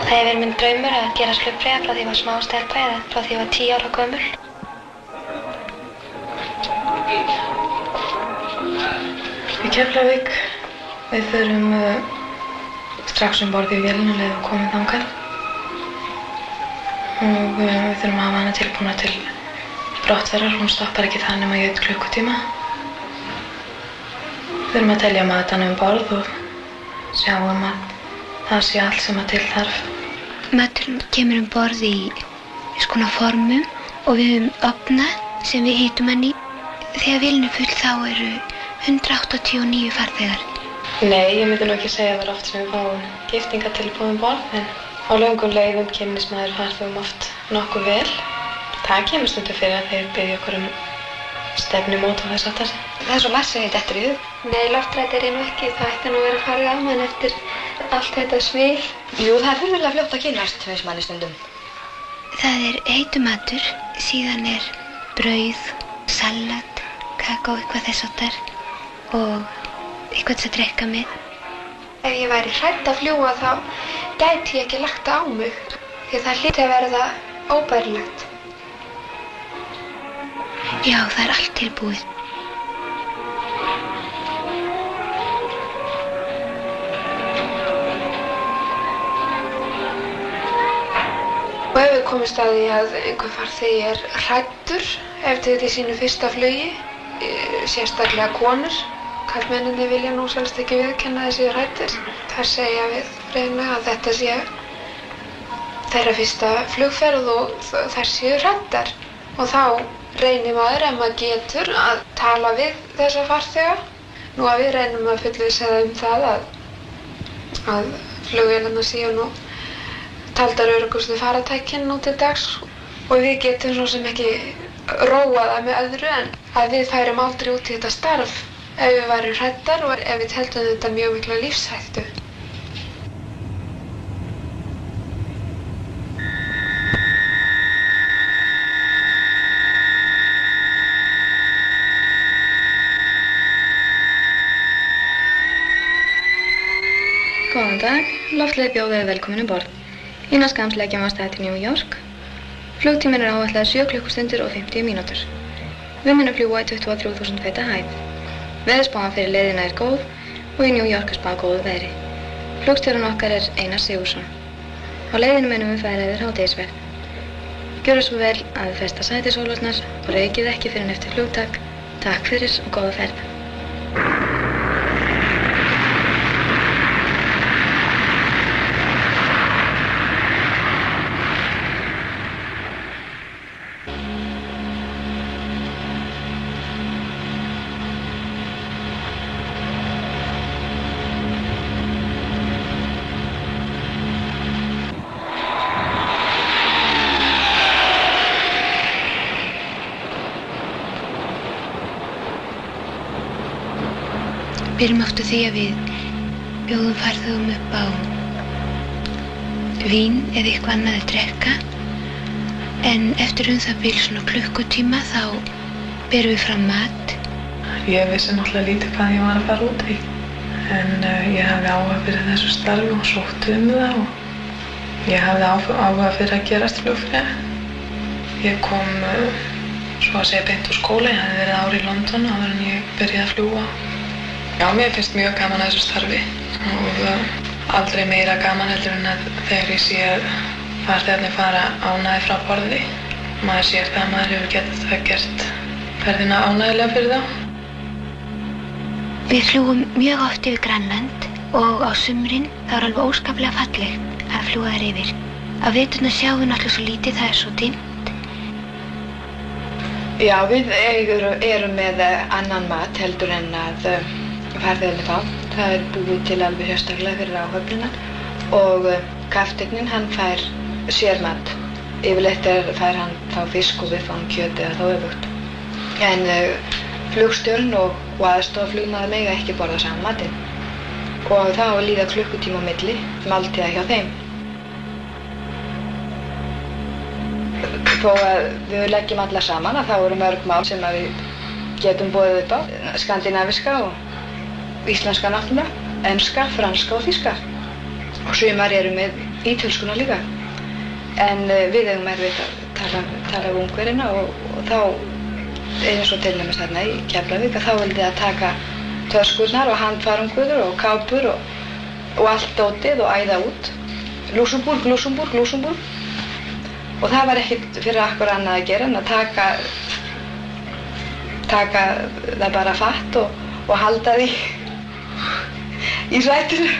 Það hefur verið minn draumur að gerast hlaupfreyja frá því ég var smá stelpa eða frá því ég var 10 ára gömul. Í Keflavík, við förum strax borð í vélina leið og komum þangað. Og við þurfum að hafa hana tilbúna til brottferðar, hún stoppar ekki það nema í 1 klukkutíma. Við þurfum að telja matana borð og sjáum að það sé allt sem að til þarf. Maturinn kemur borð í svona formum og við höfum ofna sem við hítum hann í. Þegar vélin full þá eru 189 farþegar. Nei, ég myndi nú ekki segja að það oft sem við fáum giftingatilboð borð, en á löngum leiðum kynnist maður farþegum oft nokkuð vel. Það kemur stundum fyrir að þeir biðja okkur stefnumót og þess aftar. Það er svo margt sem ég dettur í hug. Nei, loftræti er nú ekki. Það ætti nú að vera farið á mann eftir allt þetta svil. Jú, það er furðulega fljótt að kynnast, finnst manni stundum. Það er heitur matur, síðan er brauð, salat, kakó, eitthvað þess aftar og eitthvað til að drekka með. Ef ég væri hrædd að fljúga þá gæti ég ekki lagt það á mig, því það hlyti að verða óbærilegt. Já, það er allt tilbúið. Og ef við komumst að því að einhver farþegi er hræddur eftir því sínu fyrsta flugi, sérstaklega konur, karlmennirnir vilja nú sjálfsagt ekki viðurkenna þessi hræddir. Þar segja við freyna að þetta sé þeirra fyrsta flugferð og þær séu hræddar. Og þá reynir maður, ef maður getur, að tala við þessa farþega. Nú að við reynum að fullvissa það að flugvélarnar séu nú taldar öruggustu farartækin nú til dags og við getum svo sem ekki róað það með öðru en að við færum aldrei út í þetta starf ef við værum hræddar og ef við teldum þetta mjög mikla lífshættu. Góðan dag, loftleið bjóðið velkomin borð. Lína Skams leggjum á stað til New York. Flugtíminn er áætlaður 7 klukkustundir og 50 mínútur. Við munum fljúga í 23.000 feeta hæð. Veðurspáin fyrir leiðina er góð og í New York er spáð góðu veðri. Flugstjórinn okkar er Einar Sigurðsson. Á leiðinu munum við færa yfir hádegisverð. Gjörðu svo vel að festa sætisólurnar og reykið ekki fyrr en eftir flugtak. Takk fyrir og góða ferð. Byrjum oft á því að við bjóðum farþegum upp á vín eða eitthvað annað að drekka en eftir það bil svona klukkutíma þá berum við fram mat. Ég vissi náttúrulega lítið hvað ég var að fara út í. En ég hafði áhuga fyrir þessu starfi og sótti það og ég hafði áhuga fyrir að gerast flugfreyja. Ég kom svo að segja beint úr skóla, ég hafði verið ár í London áður en ég byrjaði að fljúga. Já, mér finnst mjög gaman að þessu starfi og aldrei meira gaman heldur en að þegar ég sé farþegarnir fara ánægðir frá borði. Maður sér það að maður hefur getað gert ferðina ánægðilega fyrir þá. Við fljúgum mjög oft yfir Grænland og á sumrin þá alveg óskaplega fallegt að fljúga þar yfir. Á veturna sjáum við náttúrulega svo lítið, það svo dimmt. Já, við erum með annan mat heldur en að farþegarnir fá. Það búið til alveg sérstaklega fyrir áhöfnina og kafteinninn hann fær sérmat. Yfirleitt fær hann þá fisk og við fáum kjöt eða þá öfugt. En flugstjórinn og aðstofaflugmaður mega ekki borða saman matinn. Og það á að líða klukkutíma á milli máltíða hjá þeim. Þó að við leggjum alla saman að þá eru mörg mál sem að við getum boðið upp á. Skandinaviska og íslenska náttúrulega, enska, franska og þýska. Og sumar eru með ítölskuna líka. En við eigum erfitt að tala um Ungverjana og þá eins og til dæmis þarna í Keflavík að þá vildi að taka töskurnar og handfarangurður og kápur og allt dótið og æða út. Luxemburg. Og það var ekkert fyrir akkur annað að gera en að taka það bara fatt og halda því í sætinu.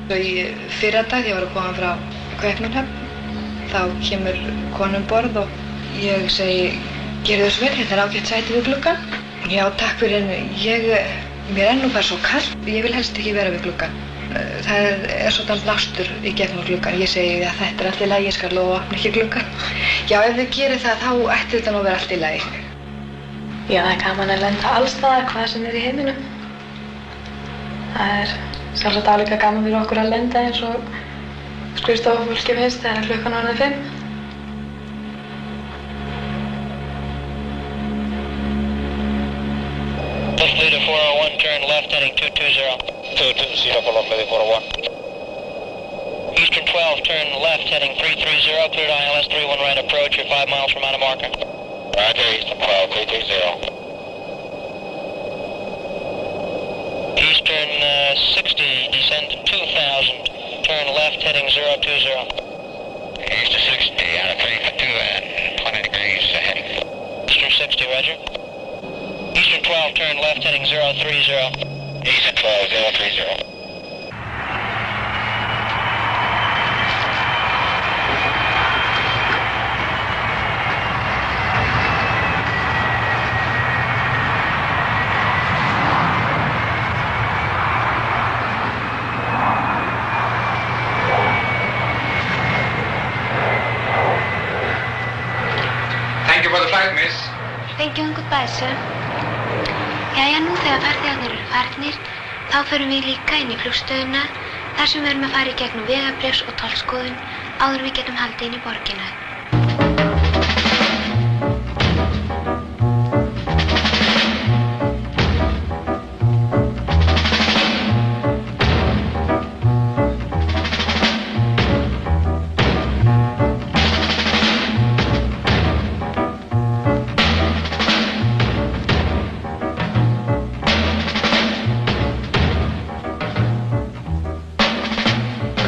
Í fyrradag þegar ég var að koma frá Kaupmannahöfn þá kemur kona um borð og ég segi gerðu þess vel, þetta ágætt sæti við gluggann. Já, takk fyrir mér nú bara svo kalt. Ég vil helst ekki vera við gluggann. Það svona blástur í gegnum gluggann. Ég segi að þetta allt í lagi, ég skal lofa að opna ekki gluggann. Já, ef þið gerir það, þá ætti þetta nú að vera allt í lagi. Já, það gaman að lenda alls staðar, hvað sem í heiminum. Það sjálfsagt álíka gaman fyrir okkur að lenda eins og skrifstofufólki finnst þegar klukkan orðin 5. Leader 401, turn left heading 220. 220, follow up, 401. Eastern 12, turn left heading 330, cleared ILS 31 right approach, you're 5 miles from Anamarca. Roger, Eastern 12, 330. Eastern 60, descend 2000, turn left heading 020. Eastern 60, out of 3 for 2 and 20 degrees heading. Eastern 60, roger. Eastern 12, turn left heading 030. Eastern 12, 030. Thank you for the flight, miss. Thank you and goodbye, sir. Jæja, nú þegar farþegarnir eru farnir, þá förum við líka inn í flugstöðina þar sem við erum að fara í gegnum vegabréfs- og tollskoðun áður en við getum haldið inn í borgina.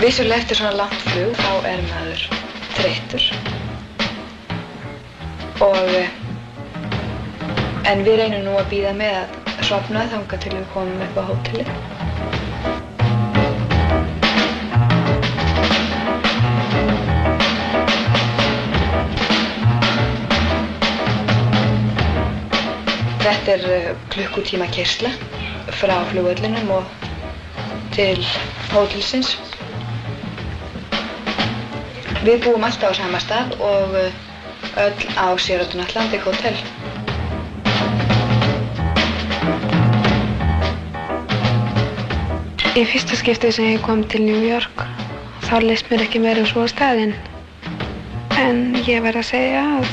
Vissulega eftir svona langt flug þá maður þreyttur en við reynum nú að bíða með að sofna þangað til við komum upp á hótelið. Þetta klukkutíma keyrsla frá flugvellinum og til hótelsins. Við búum alltaf á sama stað og öll á Sheraton Atlantic Hotel. Í fyrsta skiptið sem ég kom til New York þá leist mér ekki meira svo á staðinn. En ég verð að segja að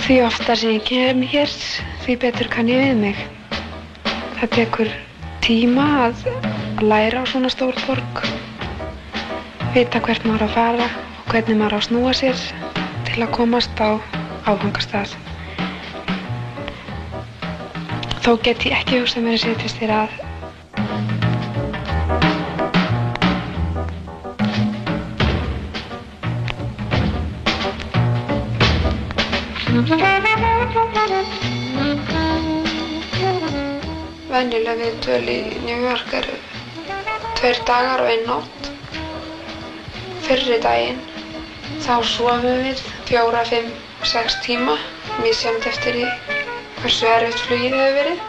því oftar sem ég kem hér, því betur kann ég við mig. Það tekur tíma að læra á svona stór borg, vita hvert maður á að fara og hvernig maður á að snúa sér til að komast á áfangastað. Þó get ég ekki hugsað mér að setjast þér að. Venjulega viðdvöl í New York eru 2 dagar og 1 nótt. Fyrri daginn þá sofum við 4, 5, 6 tíma, misjafnt eftir því hversu erfitt flugið hefur verið.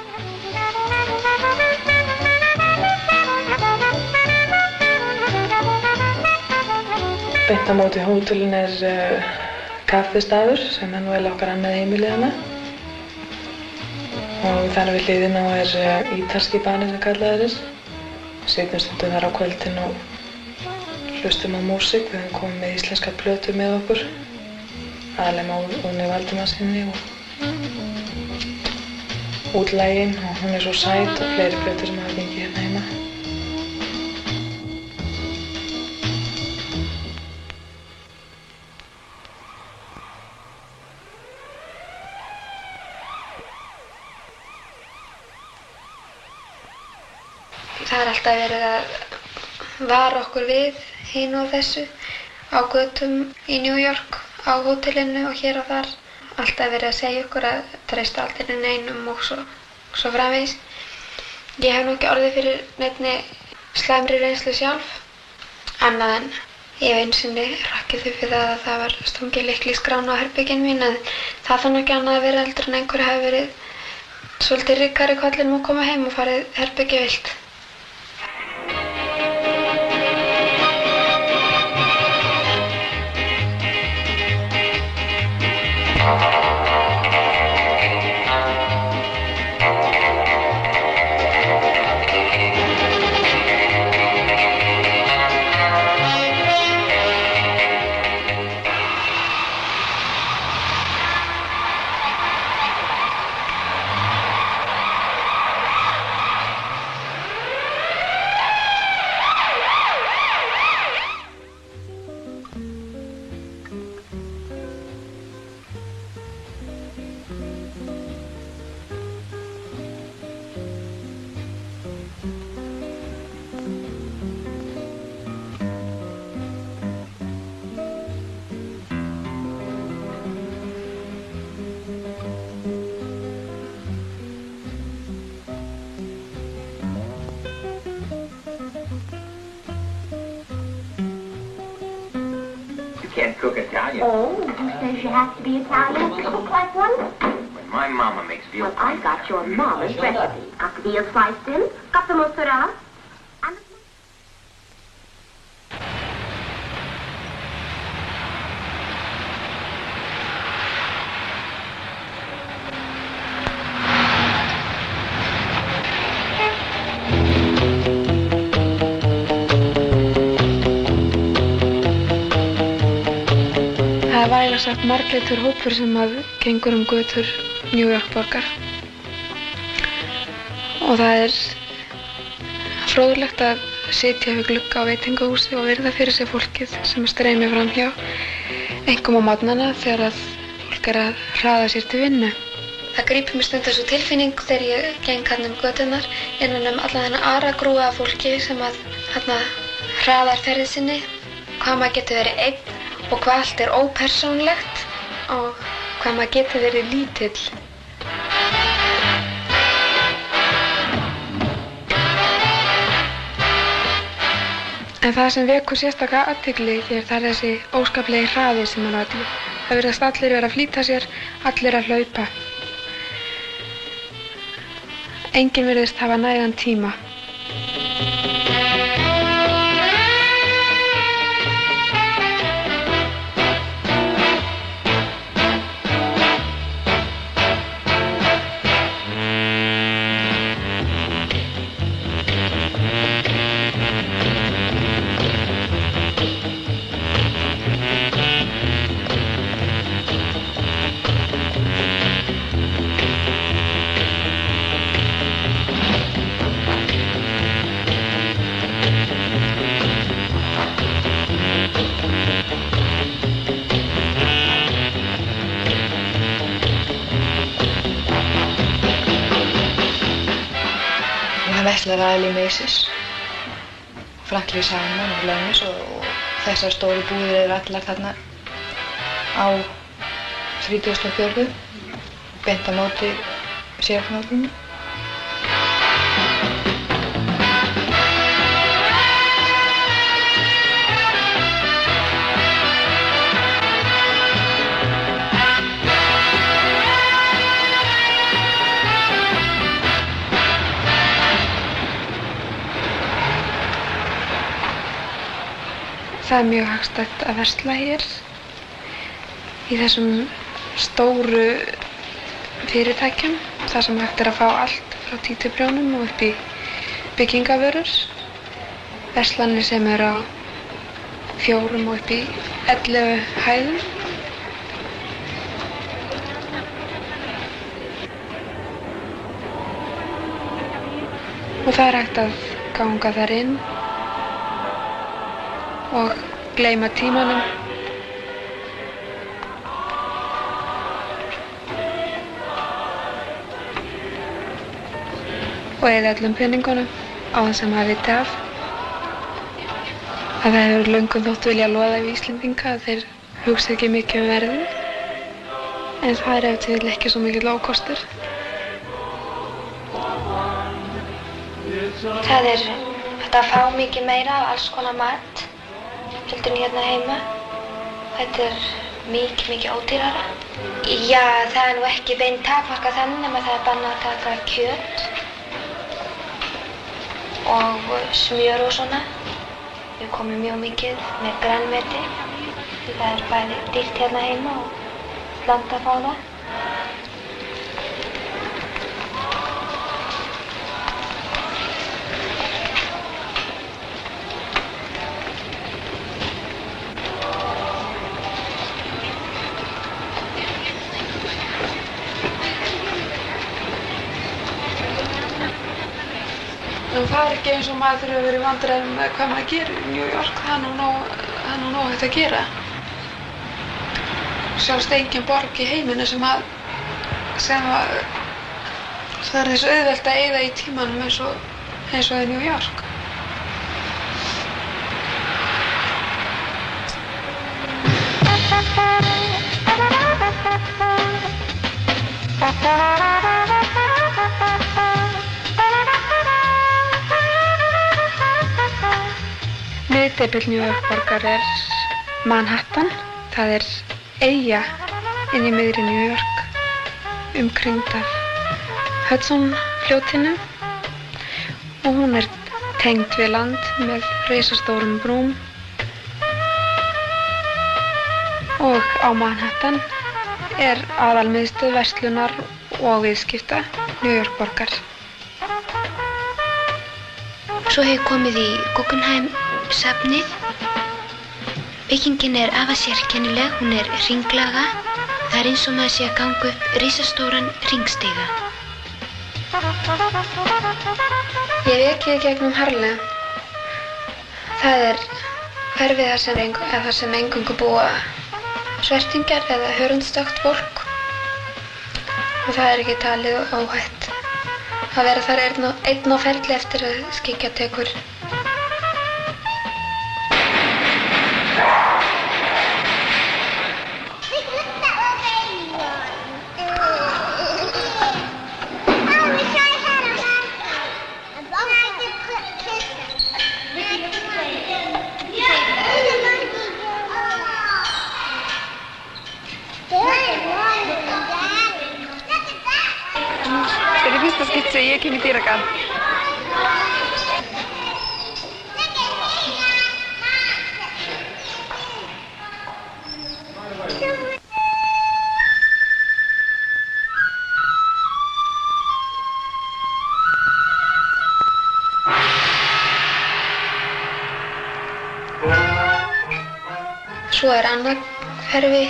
Beint á móti hótelin kaffistaður sem nú okkar annað heimilið hana. Og þar við hliðina á ítalski bani sem kallaður er. Sitjum stundum þar á kvöldin og hlustum á músík. Við höfum komið með íslenskar plötur með okkur. Aðalega Óni Valdimarsinni og útlægin og hún svo sæt og fleiri plötur sem hafa gengið hérna heima. Það alltaf verið að vara okkur við hinu og þessu á götum í New York, á hótelinu og hér og þar. Alltaf verið að segja okkur að treysta aldrei neinum og svo framvegis. Ég hef nú ekki orðið fyrir neinni slæmri reynslu sjálf, annað en ég hef einsinni rakkið upp við það að það var stungið lykli í skrána á herberginu mín, en það þarf nú ekki annað að vera heldur en einhver hafi verið svolítið rykkar í kollinum og koma heim og farið herbergi vilt. Can't cook Italian. Oh, who says you have to be Italian to cook like one? When my mama makes veal Well, I got your mama's recipe. Got the veal sliced in, got the mozzarella, and the... Það er vægast sagt marglitur hópur sem gengur götur New York borgar. Og það er fróðlegt að sitja við glugga á veitingahúsi og virða fyrir sig fólkið sem streymir fram hjá, einkum á morgnana þegar að fólk að hraða sér til vinnu. Það grípur mig stundum svo tilfinning þegar ég geng hérna göturnar innan alla þennan aragrúa af fólki sem hraðar ferð sinni, hvað maður getur verið einn og hvað allt er ópersónlegt og hvað maður getur verið lítill. En það sem vekur sérstaka athygli hér, það er þessi óskaplegi hraði sem er á öllu. Það virðast allir vera að flýta sér, allir að hlaupa. Enginn virðist hafa nægan tíma. Það verslar aðal í Macy's, Franklin Simon og Loomis og þessar stóru búðir eru allar þarna á 34. beint á móti Sérknótinu. Það mjög hagstætt að versla hér í þessum stóru fyrirtækjum, þar sem hægt að fá allt frá títuprjónum og upp í byggingavörur. Verslanir sem eru á 4 og upp í 11 hæðum. Og það hægt að ganga þar inn og gleyma tímanum. Og eyða öllum peningunum á þess að maður viti af. Að það hefur löngum þótt vilja loða við Íslendinga að þeir hugsa ekki mikið verðið. En það ef til vill ekki svo mikill ókostur. Það hægt að fá mikið meira af alls konar mat heldur en hérna heima. Þetta mikið ódýrara. Já, það nú ekki beint takmarkað þannig nema það bannað að taka kjöt og smjör og svona. Við komum mjög mikið með grænmeti. Það bæði dýrt hérna heima og langt að fá það. Það ekki eins og maður þurfi að vera í vandræðum með hvað maður gerir í New York. Það er nú nóg hægt að gera. Sjálfst engin borg í heiminu sem það er þess auðvelt að eyða í tímanum eins og í New York. Miðdepill New York borgar Manhattan. Það eyja inn í miðri New York umkringd af Hudson fljótinu og hún tengd við land með risastórum brúm. Og á Manhattan aðalmiðstöð verslunar og viðskipta New York borgar. Svo hefur komið í Guggenheim safnið. Byggingin afar sérkennileg, hún hringlaga. Það eins og maður sé að ganga upp risastóran hringstiga. Ég hef ekið gegnum Harlem. Það hverfið þar sem eingöngu búa svertingar eða hörundstökt fólk. Og það ekki talið óhætt að vera þar einn á ferli eftir að skyggja tekur. Ég kem í dýragarð. Svo annað hverfi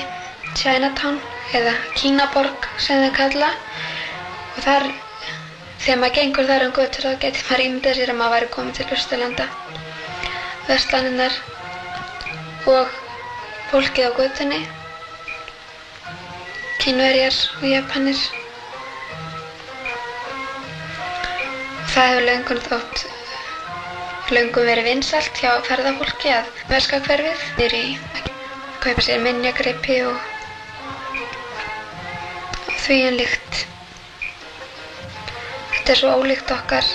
Chinatown eða Kínaborg sem þau kalla og þar þegar maður gengur þar götur þá getur maður ímyndað sér að maður væri komið til Austurlanda. Verslanirnar og fólkið á götunni, Kínverjar og Japanir. Það hefur löngum verið vinsælt hjá ferðafólki að veska hverfið niður í kaupa sér minjagripi og því líkt. Þetta svo ólíkt okkar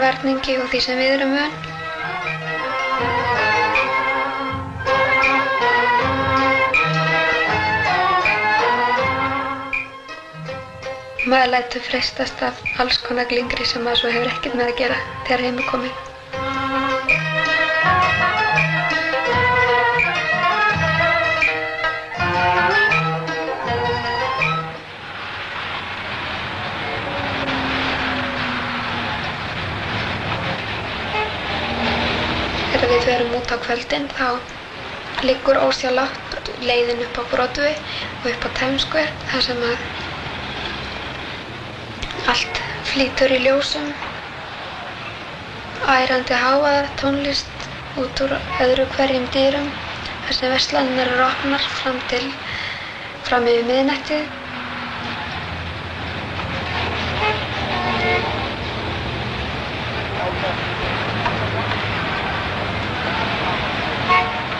varningi og því sem við erum vön. Maður lætur freistast af alls konar glingri sem maður svo hefur ekkert með að gera þegar heim er komið. Þegar við förum út á kvöldin þá liggur ósjálfrátt leiðin upp á Broadway og upp á Times Square þar sem að allt flýtur í ljósum, ærandi hávaðar tónlist út úr öðru hverjum dyrum þar sem verslanirnar eru opnar fram yfir miðnættið.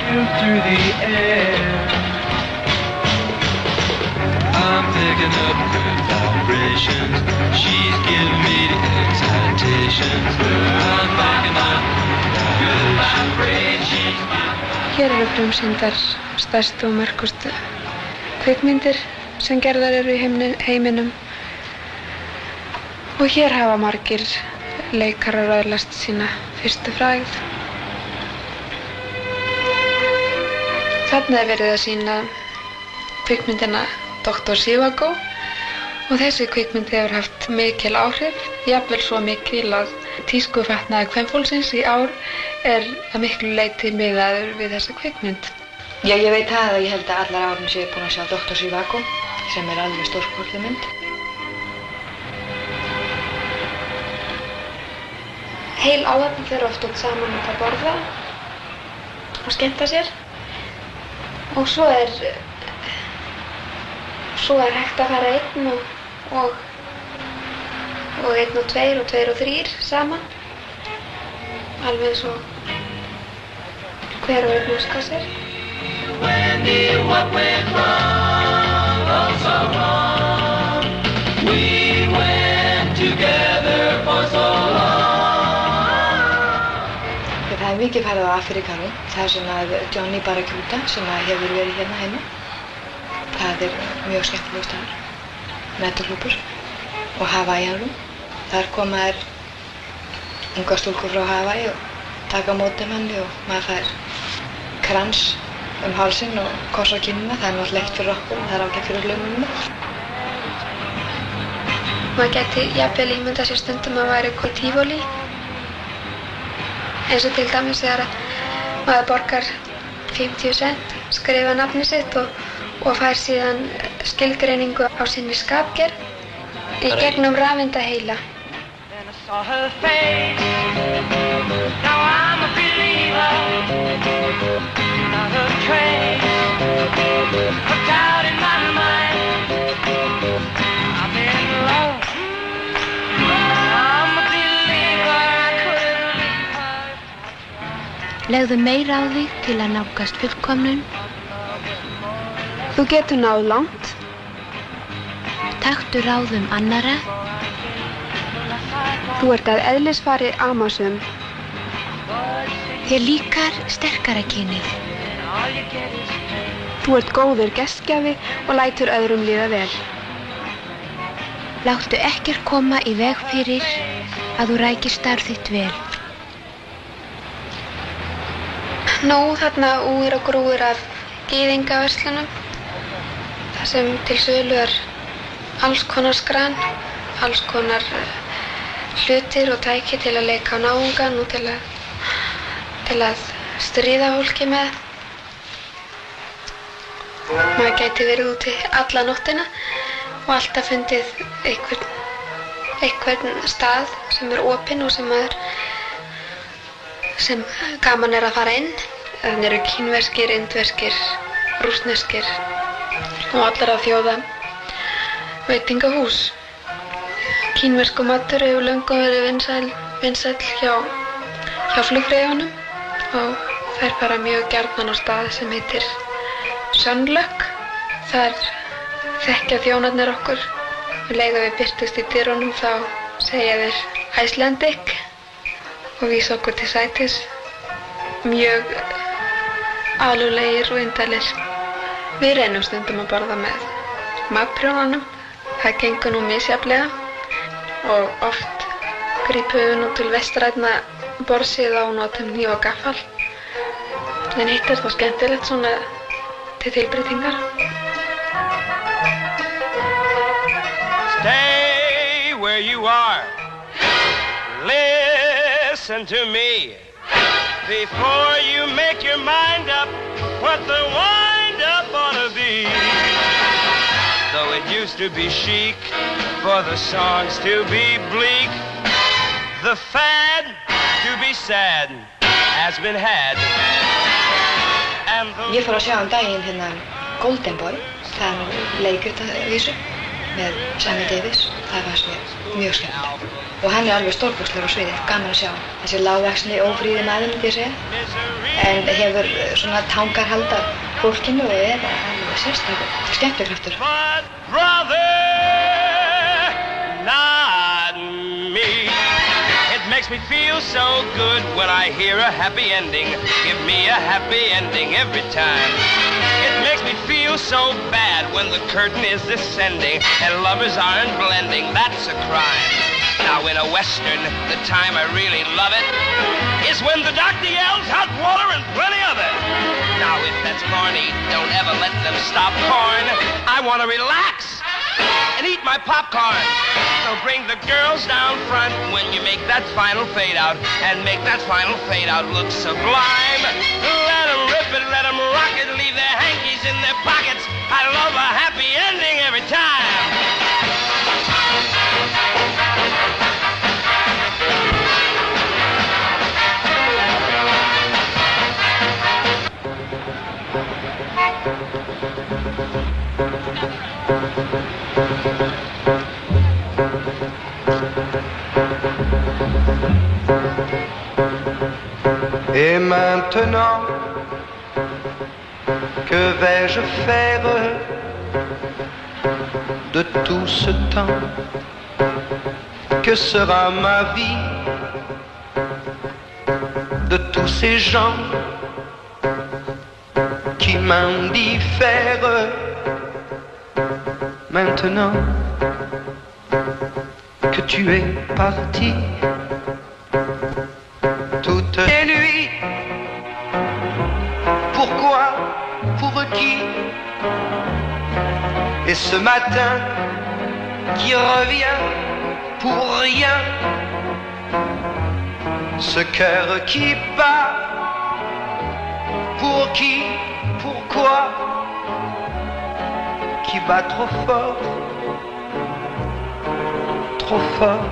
Through the air, I'm picking up good vibrations. She's giving me the excitations. I'm picking up good vibrations. Hér eru frumsýndar stærstu og merkustu kvikmyndir sem gerðar eru í heiminum og hér hafa margir leikarar öðlast sína fyrstu frægð. Þarna verið að sýna kvikmyndina Dr. Zhivago og þessi kvikmynd hefur haft mikil áhrif, jafnvel svo mikil að tískufatnaður kvenfólksins í ár er að miklu leyti miðaður við þessa kvikmynd. Já, ég veit það að ég held að allar árinu séu búin að sjá Dr. Zhivago sem er alveg stórkostleg mynd. Heil áhöfn fer oft út saman út að borða og skemmta sér. Og svo er hægt að fara einn og einn og tveir og þrír saman. Alveg eins og hver og einn óskar sér. Það er mikið farið á Afrikanu, það er svona Johnny Barracuda sem hefur verið hérna heima. Það er mjög skemmtilegur staður, næturklúbbur og Hawaiian Room. Þar koma ungar stúlkur frá Hawaii og taka á móti manni og maður fær krans hálsinn og koss á kinnina. Það er náttúrulega leitt fyrir okkur, það er ágætt fyrir hljómuna. Maður gæti jafnvel ímyndað sér stundum að maður væri í Tívolí. Eins og til dæmis þegar maður borgar 50 cent, skrifa nafnið sitt og fær síðan skilgreiningu á sinni skapgerð í gegnum rafeindaheila. Legðu meira á þig til að nálgast fullkomnun. Þú getur náð langt. Taktu ráðum annarra. Þú ert að eðlisfari amasum. Þér líkar sterkara kynið. Þú ert góður gestgjafi og lætur öðrum líða vel. Láttu ekkert koma í veg fyrir að þú rækir starf þitt vel. Nú þarna úr og grúir af gyðingaverslunum. Það sem til sölu er alls konar skran, alls konar hlutir og tæki til að leika á náungan og til að stríða fólki með. Maður gæti verið úti alla nóttina og alltaf fundið einhvern stað sem er opinn og sem gaman er að fara inn. Þannig eru kínverskir, indverskir, rússneskir og allra þjóða veitingahús. Kínverskur matur hefur löngum verið vinsæll hjá flugfreyjunum og þær fara mjög gjarnan á stað sem heitir Sunluck. Þar þekkja þjónarnir okkur. Leið og við birtust í dyrunum þá segja þeir Icelandic og vísa okkur til sætis. Mjög alúðlegir og indælir. Við reynum stundum að borða með matprjónunum. Það gengur nú misjafnlega og oft grípum við nú til vestrænna borðsiða og notum hníf og gaffal. En hitt þá skemmtilegt svona til tilbreytingar. Stay where you are. Listen to me. Before you make your mind up what the wind-up ought to be. Though it used to be chic for the songs to be bleak, the fad to be sad has been had. Ég fór að sjá daginn hérna Golden Boy, það leikrit að vísu með Sammy Davis. Það fannst mér mjög skemmtilegt. Og hann alveg stórkostlegur á sviði, gaman að sjá. Þessi lágvaxni, ófríði maður myndi ég segja. En hefur svona tangarhald af fólkinu og alveg sérstakur, skemmtileg kraftur. But brother, not me. It makes me feel so good when I hear a happy ending. Give me a happy ending every time. It makes me feel so bad when the curtain is descending and lovers aren't blending. That's a crime. Now in a western, the time I really love it is when the doctor yells hot water and plenty of it. Now if that's corny, don't ever let them stop corn. I want to relax and eat my popcorn. So bring the girls down front when you make that final fade out, and make that final fade out look sublime. Let them rip it, let them rock it, leave their hankies in their pockets. I love a happy ending every time. Et maintenant, que vais-je faire de tout ce temps? Que sera ma vie de tous ces gens qui m'indiffèrent? Maintenant que tu es parti, toutes les nuits, pourquoi, pour qui? Et ce matin qui revient pour rien, ce cœur qui bat, pour qui, pourquoi, qui bat trop fort, trop fort.